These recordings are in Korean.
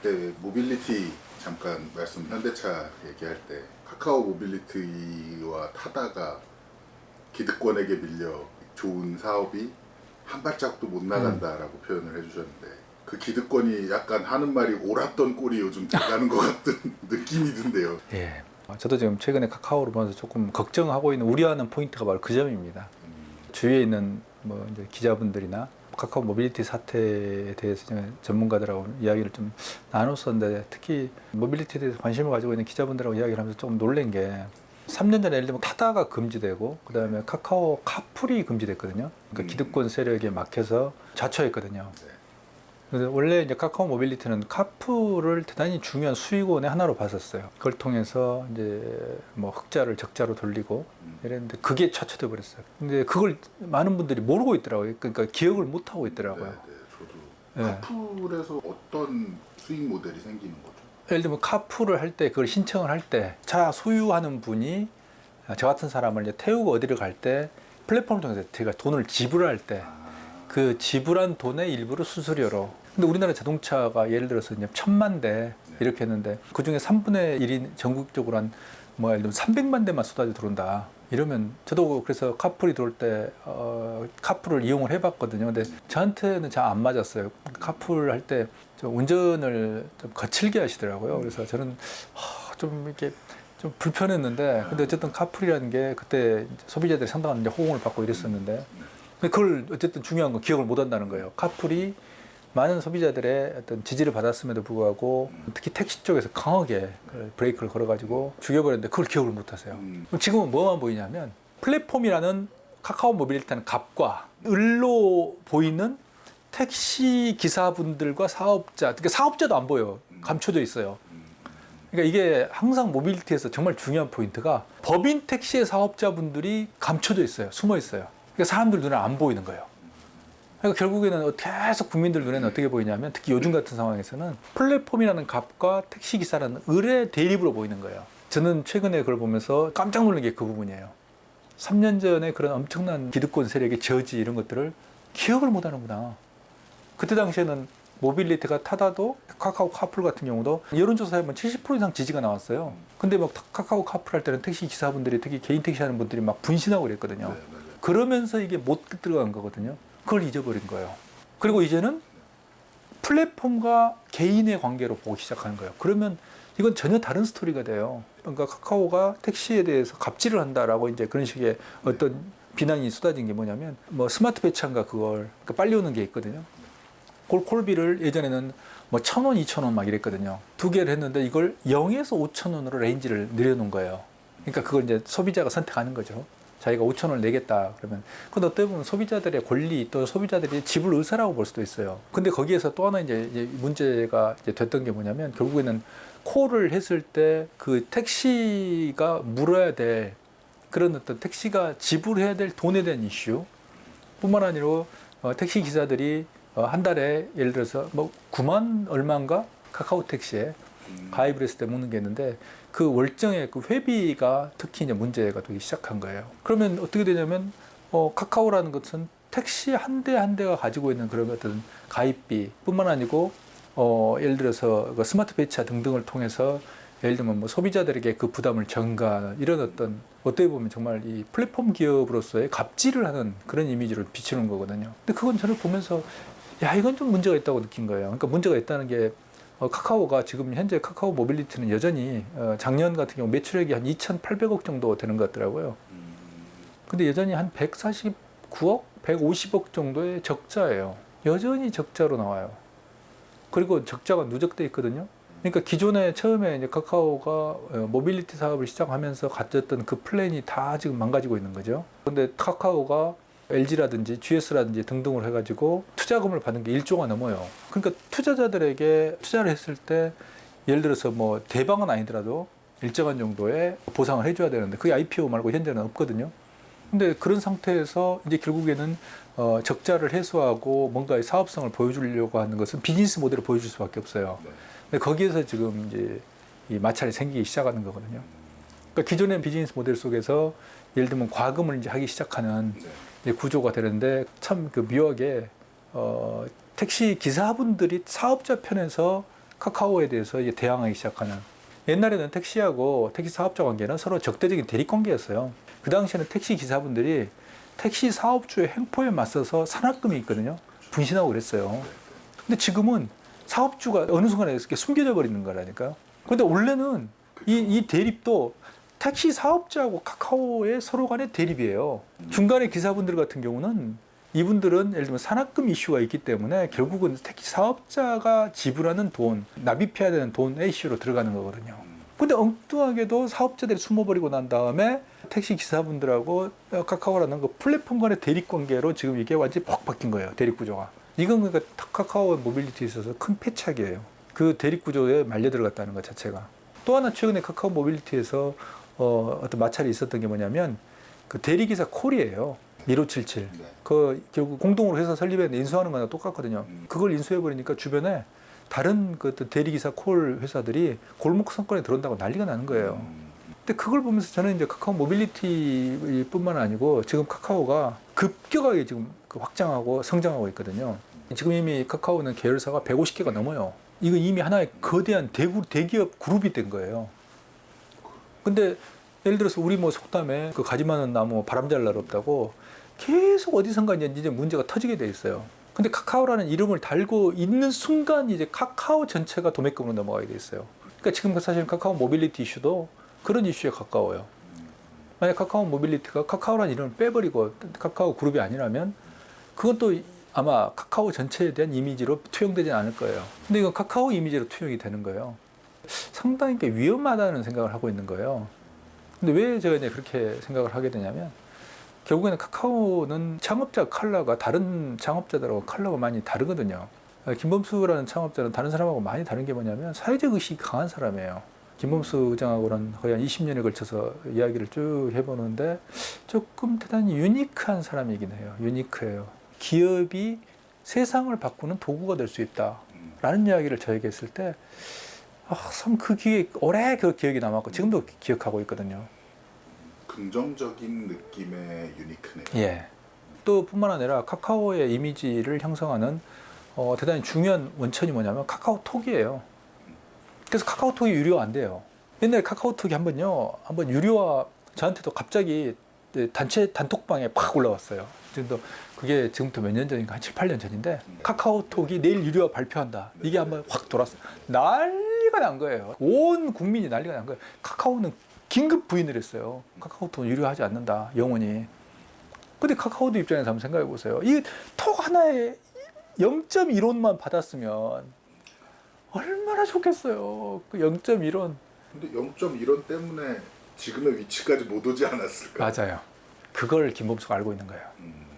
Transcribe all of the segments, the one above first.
그때 모빌리티 잠깐 말씀 현대차 얘기할 때 카카오 모빌리티와 타다가 기득권에게 밀려 좋은 사업이 한 발짝도 못 나간다라고 표현을 해주셨는데 그 기득권이 약간 하는 말이 옳았던 꼴이 요즘 돼가는 것 같은 느낌이 든대요. 예. 저도 지금 최근에 카카오를 보면서 조금 걱정하고 있는 우려하는 포인트가 바로 그 점입니다. 주위에 있는 뭐 이제 기자분들이나 카카오 모빌리티 사태에 대해서 전문가들하고 이야기를 좀 나눴었는데 특히 모빌리티에 대해서 관심을 가지고 있는 기자분들하고 이야기를 하면서 조금 놀란 게 3년 전에 예를 들면 타다가 금지되고 그 다음에 카카오 카풀이 금지됐거든요. 그러니까 기득권 세력에 막혀서 자초했거든요. 그래서 원래 이제 카카오 모빌리티는 카풀을 대단히 중요한 수익원의 하나로 봤었어요. 그걸 통해서 이제 뭐 흑자를 적자로 돌리고 이랬는데 그게 좌초돼 버렸어요. 근데 그걸 많은 분들이 모르고 있더라고요. 그러니까 기억을 못 하고 있더라고요. 네, 저도 카풀에서 어떤 수익 모델이 생기는 거죠? 예를 들면 카풀을 할 때 그걸 신청을 할 때 차 소유하는 분이 저 같은 사람을 이제 태우고 어디를 갈 때 플랫폼을 통해서 제가 돈을 지불할 때 그 지불한 돈의 일부를 수수료로. 근데 우리나라 자동차가 예를 들어서 이제 1000만 대 이렇게 했는데 그 중에 3분의 1이 전국적으로 한 뭐 예를 들면 300만 대만 쏟아져 들어온다. 이러면 저도 그래서 카풀이 들어올 때 카풀을 이용을 해봤거든요. 근데 저한테는 잘 안 맞았어요. 카풀 할 때 운전을 좀 거칠게 하시더라고요. 그래서 저는 좀 이렇게 좀 불편했는데 근데 어쨌든 카풀이라는 게 그때 소비자들이 상당한 이제 호응을 받고 이랬었는데 그걸 어쨌든 중요한 건 기억을 못 한다는 거예요. 카풀이 많은 소비자들의 어떤 지지를 받았음에도 불구하고 특히 택시 쪽에서 강하게 브레이크를 걸어가지고 죽여버렸는데 그걸 기억을 못 하세요. 지금은 뭐만 보이냐면 플랫폼이라는 카카오 모빌리티라는 값과 을로 보이는 택시 기사분들과 사업자, 그러니까 사업자도 안 보여요. 감춰져 있어요. 그러니까 이게 항상 모빌리티에서 정말 중요한 포인트가 법인 택시의 사업자분들이 감춰져 있어요. 숨어 있어요. 그러니까 사람들 눈에 안 보이는 거예요. 그러니까 결국에는 계속 국민들 눈에는 어떻게 보이냐면 특히 요즘 같은 상황에서는 플랫폼이라는 값과 택시기사라는 을의 대립으로 보이는 거예요. 저는 최근에 그걸 보면서 깜짝 놀란 게 그 부분이에요. 3년 전에 그런 엄청난 기득권 세력의 저지 이런 것들을 기억을 못 하는구나. 그때 당시에는 모빌리티가 타다도 카카오 카풀 같은 경우도 여론조사에 보면 70% 이상 지지가 나왔어요. 근데 막 카카오 카풀 할 때는 택시 기사분들이 특히 개인 택시 하는 분들이 막 분신하고 그랬거든요. 그러면서 이게 못 들어간 거거든요. 그걸 잊어버린 거예요. 그리고 이제는 플랫폼과 개인의 관계로 보기 시작하는 거예요. 그러면 이건 전혀 다른 스토리가 돼요. 그러니까 카카오가 택시에 대해서 갑질을 한다라고 이제 그런 식의 어떤 비난이 쏟아진 게 뭐냐면 뭐 스마트 배차인가 그걸 그러니까 빨리 오는 게 있거든요. 콜비를 예전에는 뭐 1,000원, 2,000원 막 이랬거든요. 두 개를 했는데 이걸 0에서 5,000원으로 레인지를 늘려놓은 거예요. 그러니까 그걸 이제 소비자가 선택하는 거죠. 자기가 5,000원을 내겠다 그러면 근데 어떻게 보면 소비자들의 권리 또 소비자들이 지불 의사라고 볼 수도 있어요. 근데 거기에서 또 하나 이제 문제가 이제 됐던 게 뭐냐면 결국에는 콜을 했을 때 그 택시가 물어야 될 그런 어떤 택시가 지불해야 될 돈에 대한 이슈 뿐만 아니라 택시 기사들이 한 달에 예를 들어서 뭐 9만 얼마인가 카카오 택시에 가입을 했을 때 먹는 게 있는데 그 월정의 그 회비가 특히 이제 문제가 되기 시작한 거예요. 그러면 어떻게 되냐면 카카오라는 것은 택시 한 대 한 대가 가지고 있는 그런 어떤 가입비뿐만 아니고 예를 들어서 그 스마트 배차 등등을 통해서 예를 들면 뭐 소비자들에게 그 부담을 전가 이런 어떤 어떻게 보면 정말 이 플랫폼 기업으로서의 갑질을 하는 그런 이미지를 비추는 거거든요. 근데 그건 저를 보면서 야 이건 좀 문제가 있다고 느낀 거예요. 그러니까 문제가 있다는 게 카카오가 지금 현재 카카오 모빌리티는 여전히 작년 같은 경우 매출액이 한 2,800억 정도 되는 것 같더라고요. 근데 여전히 한 149억, 150억 정도의 적자예요. 여전히 적자로 나와요. 그리고 적자가 누적돼 있거든요. 그러니까 기존에 처음에 이제 카카오가 모빌리티 사업을 시작하면서 가졌던 그 플랜이 다 지금 망가지고 있는 거죠. 근데 카카오가 LG라든지 GS라든지 등등을 해가지고 투자금을 받는 게 1조가 넘어요. 그러니까 투자자들에게 투자를 했을 때 예를 들어서 뭐 대방은 아니더라도 일정한 정도의 보상을 해줘야 되는데 그게 IPO 말고 현재는 없거든요. 근데 그런 상태에서 이제 결국에는 적자를 해소하고 뭔가의 사업성을 보여주려고 하는 것은 비즈니스 모델을 보여줄 수밖에 없어요. 근데 거기에서 지금 이제 이 마찰이 생기기 시작하는 거거든요. 그러니까 기존의 비즈니스 모델 속에서 예를 들면 과금을 이제 하기 시작하는 이제 구조가 되는데 참 그 묘하게 택시 기사분들이 사업자 편에서 카카오에 대해서 이제 대항하기 시작하는. 옛날에는 택시하고 택시 사업자 관계는 서로 적대적인 대립 관계였어요. 그 당시에는 택시 기사분들이 택시 사업주의 행포에 맞서서 산학금이 있거든요. 분신하고 그랬어요. 근데 지금은 사업주가 어느 순간에 이렇게 숨겨져 버리는 거라니까요. 근데 원래는 이 대립도 택시 사업자하고 카카오의 서로 간의 대립이에요. 중간에 기사분들 같은 경우는 이분들은 예를 들면 산학금 이슈가 있기 때문에 결국은 택시 사업자가 지불하는 돈, 납입해야 되는 돈의 이슈로 들어가는 거거든요. 근데 엉뚱하게도 사업자들이 숨어버리고 난 다음에 택시 기사분들하고 카카오라는 그 플랫폼 간의 대립 관계로 지금 이게 완전히 퍽 바뀐 거예요. 대립 구조가. 이건 그러니까 카카오 모빌리티에 있어서 큰 패착이에요. 그 대립 구조에 말려 들어갔다는 것 자체가. 또 하나 최근에 카카오 모빌리티에서 어떤 마찰이 있었던 게 뭐냐면 그 대리기사 콜이에요. 1577. 네. 그 결국 공동으로 회사 설립했는데 인수하는 거랑 똑같거든요. 그걸 인수해버리니까 주변에 다른 그 대리기사 콜 회사들이 골목 상권에 들어온다고 난리가 나는 거예요. 근데 그걸 보면서 저는 이제 카카오 모빌리티뿐만 아니고 지금 카카오가 급격하게 지금 그 확장하고 성장하고 있거든요. 지금 이미 카카오는 계열사가 150개가 넘어요. 이거 이미 하나의 거대한 대기업 그룹이 된 거예요. 근데 예를 들어서 우리 뭐 속담에 그 가지 많은 나무 바람 잘 날 없다고 계속 어디선가 이제 문제가 터지게 돼 있어요. 근데 카카오라는 이름을 달고 있는 순간 이제 카카오 전체가 도매금으로 넘어가게 돼 있어요. 그러니까 지금 사실 카카오 모빌리티 이슈도 그런 이슈에 가까워요. 만약 카카오 모빌리티가 카카오라는 이름을 빼버리고 카카오 그룹이 아니라면 그건 또 아마 카카오 전체에 대한 이미지로 투영되진 않을 거예요. 근데 이건 카카오 이미지로 투영이 되는 거예요. 상당히 위험하다는 생각을 하고 있는 거예요. 근데 왜 제가 이제 그렇게 생각을 하게 되냐면 결국에는 카카오는 창업자 컬러가 다른 창업자들하고 컬러가 많이 다르거든요. 김범수라는 창업자는 다른 사람하고 많이 다른 게 뭐냐면 사회적 의식이 강한 사람이에요. 김범수 의장하고는 거의 한 20년에 걸쳐서 이야기를 쭉 해보는데 조금 대단히 유니크한 사람이긴 해요. 유니크해요. 기업이 세상을 바꾸는 도구가 될 수 있다라는 이야기를 저에게 했을 때 참 그 기억이 오래 그 기억이 남았고 지금도 기억하고 있거든요. 긍정적인 느낌의 유니크네요. 예. 또 뿐만 아니라 카카오의 이미지를 형성하는 대단히 중요한 원천이 뭐냐면 카카오톡이에요. 그래서 카카오톡이 유료 안 돼요. 옛날에 카카오톡이 한번 유료화 저한테도 갑자기 단체 단톡방에 팍 올라왔어요. 지금도 그게 지금부터 몇 년 전인가 한 7, 8년 전인데 카카오톡이 내일 유료화 발표한다. 이게 한번 확 돌았어요. 난리가 난 거예요. 온 국민이 난리가 난 거예요. 카카오는 긴급 부인을 했어요. 카카오톡은 유료하지 않는다. 영원히. 근데 카카오도 입장에서 한번 생각해 보세요. 이 톡 하나에 0.1원만 받았으면 얼마나 좋겠어요. 그 0.1원. 근데 0.1원 때문에 지금의 위치까지 못 오지 않았을까? 맞아요. 그걸 김범수가 알고 있는 거예요.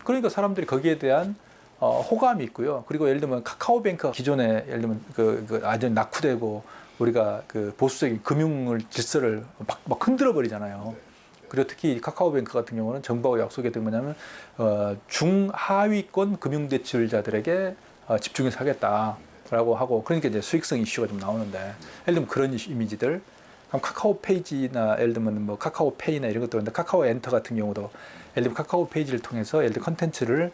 그러니까 사람들이 거기에 대한 호감이 있고요. 그리고 예를 들면 카카오뱅크가 기존에 예를 들면 그 아주 낙후되고 우리가 그 보수적인 금융을 질서를 막 흔들어 버리잖아요. 그리고 특히 카카오뱅크 같은 경우는 정부하고 약속이 된 뭐냐면 중하위권 금융대출자들에게 집중해서 하겠다라고 하고 그러니까 이제 수익성 이슈가 좀 나오는데 예를 들면 그런 이미지들 카카오 페이지나 예를 들면 뭐 카카오페이나 이런 것도 있는데 카카오 엔터 같은 경우도 예를 들면 카카오 페이지를 통해서 예를 들면 컨텐츠를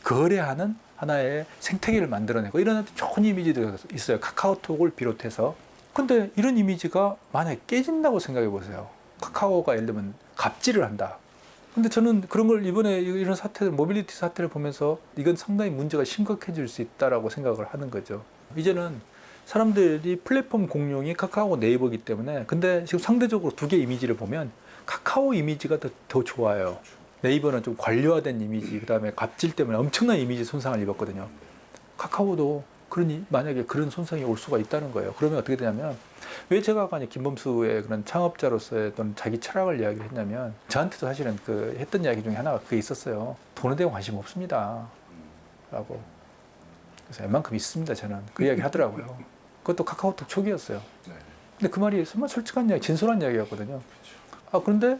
거래하는 하나의 생태계를 만들어내고 이런 좋은 이미지도 있어요. 카카오톡을 비롯해서. 근데 이런 이미지가 만약에 깨진다고 생각해 보세요. 카카오가 예를 들면 갑질을 한다. 근데 저는 그런 걸 이번에 이런 사태들, 모빌리티 사태를 보면서 이건 상당히 문제가 심각해질 수 있다라고 생각을 하는 거죠. 이제는 사람들이 플랫폼 공룡이 카카오 네이버이기 때문에 근데 지금 상대적으로 두 개 이미지를 보면 카카오 이미지가 더 좋아요. 네이버는 좀 관료화된 이미지, 그 다음에 갑질 때문에 엄청난 이미지 손상을 입었거든요. 카카오도 만약에 그런 손상이 올 수가 있다는 거예요. 그러면 어떻게 되냐면 왜 제가 아까 라의 그런 창업자로서의 어떤 자기 철학을 이야기를 했냐면 저한테도 사실은 그 했던 이야기 중에 하나가 그게 있었어요. 돈에 대한 관심 없습니다. 라고. 그래서 웬만큼 있습니다. 저는 그 이야기 하더라고요. 그것도 카카오톡 초기였어요. 근데 그 말이 정말 솔직한 이야기, 진솔한 이야기였거든요. 그런데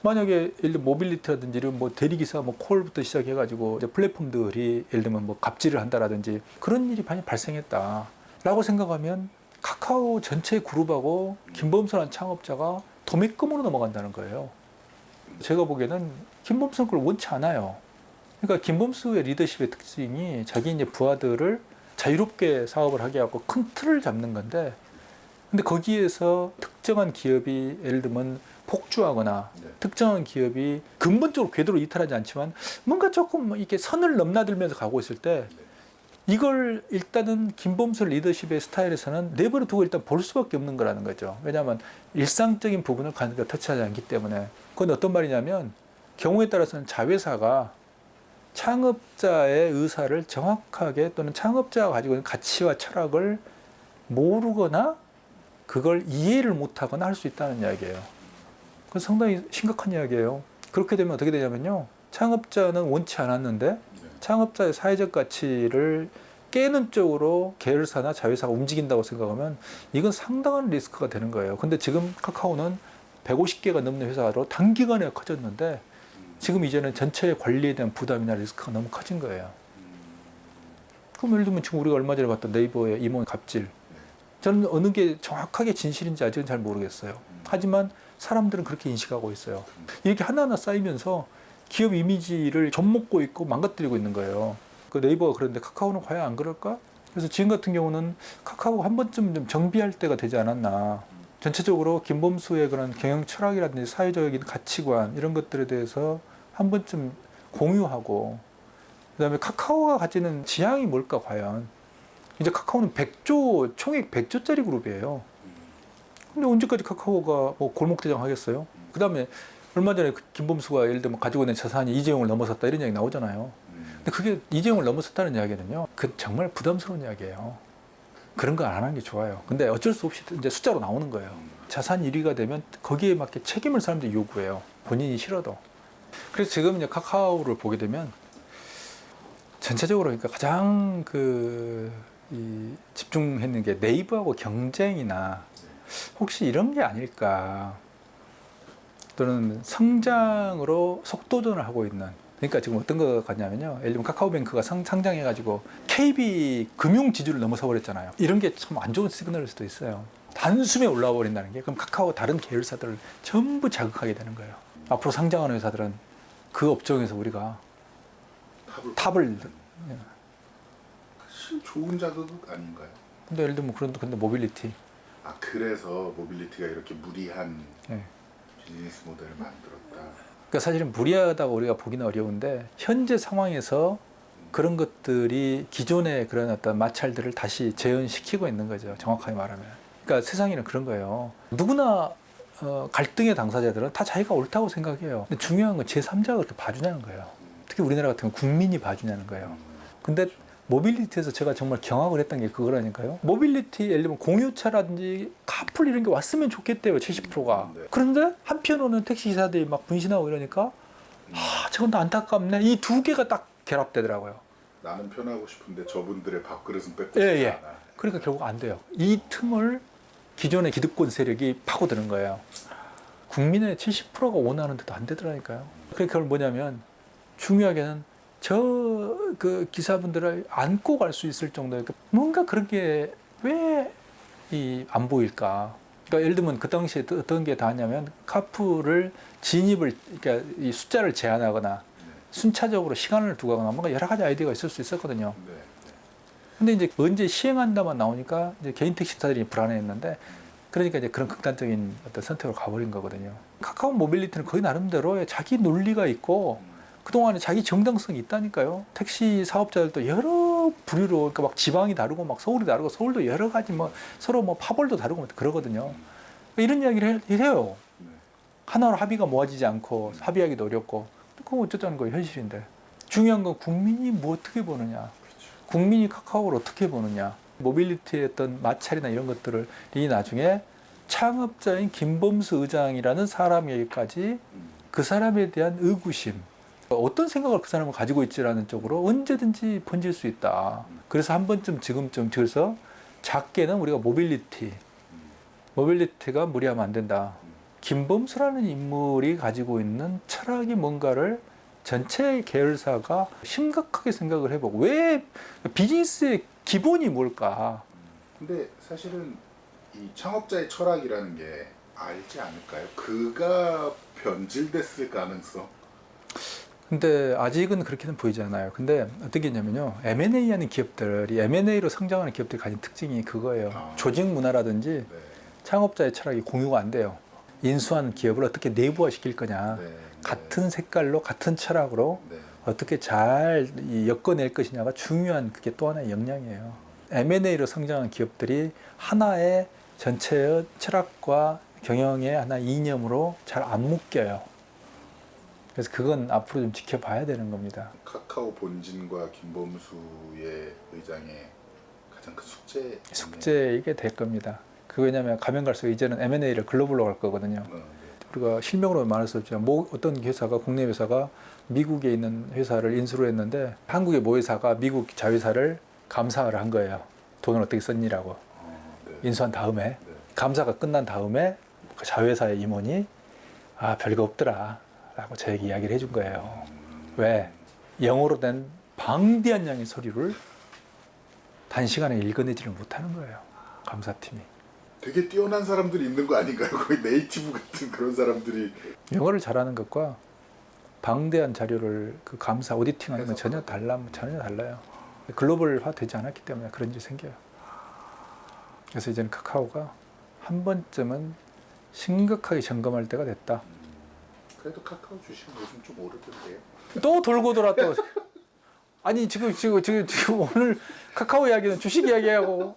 만약에 예를 들면 모빌리티라든지 이런 뭐 대리기사 뭐 콜부터 시작해가지고 이제 플랫폼들이 예를 들면 뭐 갑질을 한다라든지 그런 일이 많이 발생했다라고 생각하면 카카오 전체 그룹하고 김범수라는 창업자가 도매금으로 넘어간다는 거예요. 제가 보기에는 김범수는 그걸 원치 않아요. 그러니까 김범수의 리더십의 특징이 자기 이제 부하들을 자유롭게 사업을 하게 하고 큰 틀을 잡는 건데, 근데 거기에서 특정한 기업이 예를 들면 폭주하거나 네. 특정한 기업이 근본적으로 궤도로 이탈하지 않지만 뭔가 조금 이렇게 선을 넘나들면서 가고 있을 때, 이걸 일단은 김범수 리더십의 스타일에서는 내버려 두고 일단 볼 수밖에 없는 거라는 거죠. 왜냐하면 일상적인 부분을 가니까 터치하지 않기 때문에. 그건 어떤 말이냐면, 경우에 따라서는 자회사가 창업자의 의사를 정확하게, 또는 창업자가 가지고 있는 가치와 철학을 모르거나 그걸 이해를 못하거나 할 수 있다는 이야기예요. 그건 상당히 심각한 이야기예요. 그렇게 되면 어떻게 되냐면요, 창업자는 원치 않았는데 창업자의 사회적 가치를 깨는 쪽으로 계열사나 자회사가 움직인다고 생각하면 이건 상당한 리스크가 되는 거예요. 근데 지금 카카오는 150개가 넘는 회사로 단기간에 커졌는데, 지금 이제는 전체 관리에 대한 부담이나 리스크가 너무 커진 거예요. 그럼 예를 들면 지금 우리가 얼마 전에 봤던 네이버의 임원 갑질, 저는 어느 게 정확하게 진실인지 아직은 잘 모르겠어요. 하지만 사람들은 그렇게 인식하고 있어요. 이렇게 하나하나 쌓이면서 기업 이미지를 좀먹고 있고 망가뜨리고 있는 거예요. 그 네이버가 그런데 카카오는 과연 안 그럴까? 그래서 지금 같은 경우는 카카오가 한 번쯤 좀 정비할 때가 되지 않았나. 전체적으로 김범수의 그런 경영 철학이라든지 사회적인 가치관, 이런 것들에 대해서 한 번쯤 공유하고, 그다음에 카카오가 가지는 지향이 뭘까 과연. 이제 카카오는 100조, 총액 100조짜리 그룹이에요. 근데 언제까지 카카오가 뭐 골목대장 하겠어요? 그다음에 얼마 전에 김범수가 예를 들면 가지고 있는 자산이 이재용을 넘어섰다, 이런 이야기 나오잖아요. 근데 그게 이재용을 넘어섰다는 이야기는요, 그 정말 부담스러운 이야기예요. 그런 거 안 하는 게 좋아요. 근데 어쩔 수 없이 이제 숫자로 나오는 거예요. 자산 1위가 되면 거기에 맞게 책임을 사람들이 요구해요. 본인이 싫어도. 그래서 지금 이제 카카오를 보게 되면 전체적으로, 그러니까 가장 집중했는 게 네이버하고 경쟁이나 혹시 이런 게 아닐까. 또는 성장으로 속도전을 하고 있는. 그러니까 지금 어떤 거 같냐면요, 예를 들면 카카오뱅크가 상장해가지고 KB 금융 지주를 넘어서 버렸잖아요. 이런 게 참 안 좋은 시그널일 수도 있어요. 단숨에 올라와 버린다는 게, 그럼 카카오 다른 계열사들을 전부 자극하게 되는 거예요. 앞으로 상장하는 회사들은 그 업종에서 우리가 탑을. 사실 좋은 자극 아닌가요? 근데 예를 들면 근데 모빌리티. 아, 그래서 모빌리티가 이렇게 무리한 네. 비즈니스 모델을 만들었다. 그러니까 사실은 무리하다고 우리가 보기는 어려운데, 현재 상황에서 그런 것들이 기존의 그런 어떤 마찰들을 다시 재현시키고 있는 거죠. 정확하게 말하면. 그러니까 세상에는 그런 거예요. 누구나 갈등의 당사자들은 다 자기가 옳다고 생각해요. 근데 중요한 건 제3자가 그렇게 봐주냐는 거예요. 특히 우리나라 같은 경우 국민이 봐주냐는 거예요. 근데 모빌리티에서 제가 정말 경악을 했던 게 그거라니까요. 모빌리티, 예를 들면 공유차라든지 카풀 이런 게 왔으면 좋겠대요, 70%가. 네. 그런데 한편으로는 택시기사들이 막 분신하고 이러니까, 저건 더 안타깝네. 이 두 개가 딱 결합되더라고요. 나는 편하고 싶은데 저분들의 밥그릇은 뺏고 예, 싶지 예. 않아. 그러니까 결국 안 돼요. 이 틈을 기존의 기득권 세력이 파고드는 거예요. 국민의 70%가 원하는데도 안 되더라니까요. 그러니까 그걸 뭐냐면, 중요하게는 그 기사분들을 안고 갈 수 있을 정도의 뭔가 그런 게 왜 안 보일까? 그러니까 예를 들면 그 당시에 어떤 게 다냐면, 카풀을 진입을, 그러니까 이 숫자를 제한하거나 순차적으로 시간을 두거나 뭔가 여러 가지 아이디어가 있을 수 있었거든요. 네. 근데 이제 언제 시행한다만 나오니까 이제 개인 택시사들이 불안해했는데, 그러니까 이제 그런 극단적인 어떤 선택으로 가버린 거거든요. 카카오 모빌리티는 거의 나름대로 자기 논리가 있고 그동안에 자기 정당성이 있다니까요. 택시 사업자들도 여러 부류로, 그러니까 막 지방이 다르고 막 서울이 다르고, 서울도 여러 가지 뭐 서로 뭐 파벌도 다르고 뭐 그러거든요. 이런 이야기를 해요. 네. 하나로 합의가 모아지지 않고 합의하기도 어렵고, 그건 어쩌자는 거예요, 현실인데. 중요한 건 국민이 뭐 어떻게 보느냐, 국민이 카카오를 어떻게 보느냐. 모빌리티의 어떤 마찰이나 이런 것들을 이 나중에 창업자인 김범수 의장이라는 사람에게까지 그 사람에 대한 의구심, 어떤 생각을 그 사람은 가지고 있지라는 쪽으로 언제든지 번질 수 있다. 그래서 한 번쯤 지금쯤 그래서 작게는 우리가 모빌리티가 무리하면 안 된다. 김범수라는 인물이 가지고 있는 철학이 뭔가를 전체 계열사가 심각하게 생각을 해보고, 왜 비즈니스의 기본이 뭘까? 근데 사실은 이 창업자의 철학이라는 게 알지 않을까요? 그가 변질됐을 가능성. 근데 아직은 그렇게는 보이지 않아요. 근데 어떻게 했냐면요. M&A 하는 기업들이 M&A로 성장하는 기업들이 가진 특징이 그거예요. 조직 문화라든지 네. 창업자의 철학이 공유가 안 돼요. 인수하는 기업을 어떻게 내부화 시킬 거냐. 네. 같은 색깔로 같은 철학으로 네. 어떻게 잘 엮어낼 것이냐가 중요한 그게 또 하나의 역량이에요. M&A로 성장한 기업들이 하나의 전체의 철학과 경영의 하나의 이념으로 잘 안 묶여요. 그래서 그건 앞으로 좀 지켜봐야 되는 겁니다. 카카오 본진과 김범수의 의장의 가장 큰 숙제 이게 될 겁니다. 그 왜냐하면 가면 갈수록 이제는 M&A를 글로벌로 갈 거거든요. 네. 우리가 실명으로 말할 수 없지만 어떤 회사가 국내 회사가 미국에 있는 회사를 인수를 했는데 한국의 모 회사가 미국 자회사를 감사를 한 거예요. 돈을 어떻게 썼니라고 네. 인수한 다음에 네. 감사가 끝난 다음에 그 자회사의 임원이 아 별거 없더라 라고 저에게 이야기를 해준 거예요. 왜? 영어로 된 방대한 양의 서류를 단시간에 읽어내지를 못하는 거예요. 감사팀이. 되게 뛰어난 사람들이 있는 거 아닌가요? 거의 네이티브 같은 그런 사람들이. 영어를 잘하는 것과 방대한 자료를 그 감사 오디팅하는 건 전혀 달라요. 글로벌화 되지 않았기 때문에 그런 일이 생겨요. 그래서 이제는 카카오가 한 번쯤은 심각하게 점검할 때가 됐다. 그래도 카카오 주식은 요즘 좀 오르던데요. 또 돌고 돌아 또. 아니 지금 오늘 카카오 이야기는 주식 이야기하고